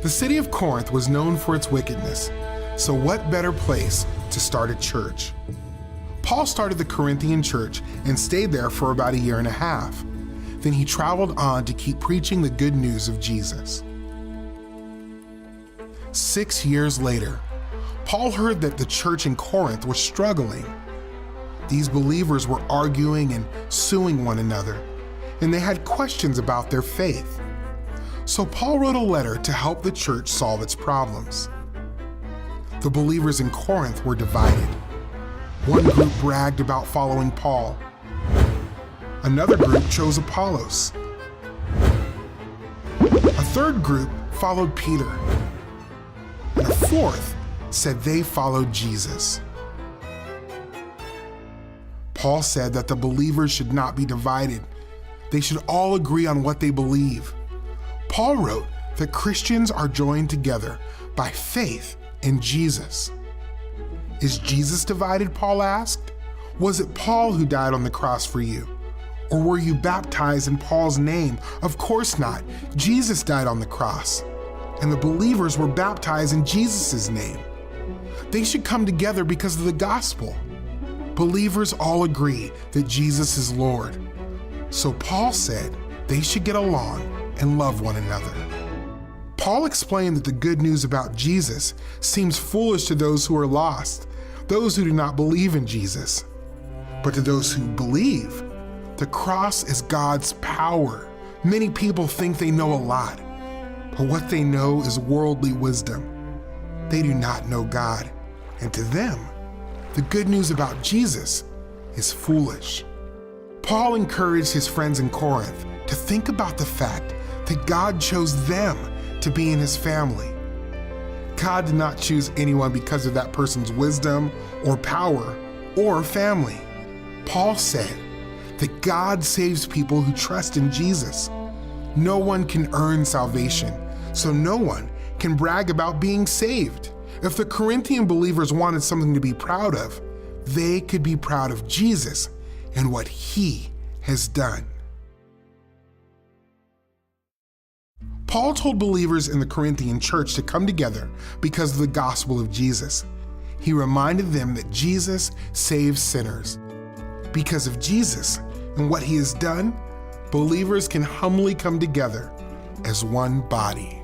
The city of Corinth was known for its wickedness, so what better place to start a church? Paul started the Corinthian church and stayed there for about 1.5 years. Then he traveled on to keep preaching the good news of Jesus. 6 years later, Paul heard that the church in Corinth was struggling. These believers were arguing and suing one another, and they had questions about their faith. So Paul wrote a letter to help the church solve its problems. The believers in Corinth were divided. One group bragged about following Paul. Another group chose Apollos. A third group followed Peter. And a fourth said they followed Jesus. Paul said that the believers should not be divided. They should all agree on what they believe. Paul wrote that Christians are joined together by faith in Jesus. Is Jesus divided, Paul asked? Was it Paul who died on the cross for you? Or were you baptized in Paul's name? Of course not. Jesus died on the cross, and the believers were baptized in Jesus' name. They should come together because of the gospel. Believers all agree that Jesus is Lord. So Paul said they should get along and love one another. Paul explained that the good news about Jesus seems foolish to those who are lost, those who do not believe in Jesus. But to those who believe, the cross is God's power. Many people think they know a lot, but what they know is worldly wisdom. They do not know God, and to them, the good news about Jesus is foolish. Paul encouraged his friends in Corinth to think about the fact that God chose them to be in his family. God did not choose anyone because of that person's wisdom or power or family. Paul said that God saves people who trust in Jesus. No one can earn salvation, so no one can brag about being saved. If the Corinthian believers wanted something to be proud of, they could be proud of Jesus and what he has done. Paul told believers in the Corinthian church to come together because of the gospel of Jesus. He reminded them that Jesus saves sinners. Because of Jesus and what he has done, believers can humbly come together as one body.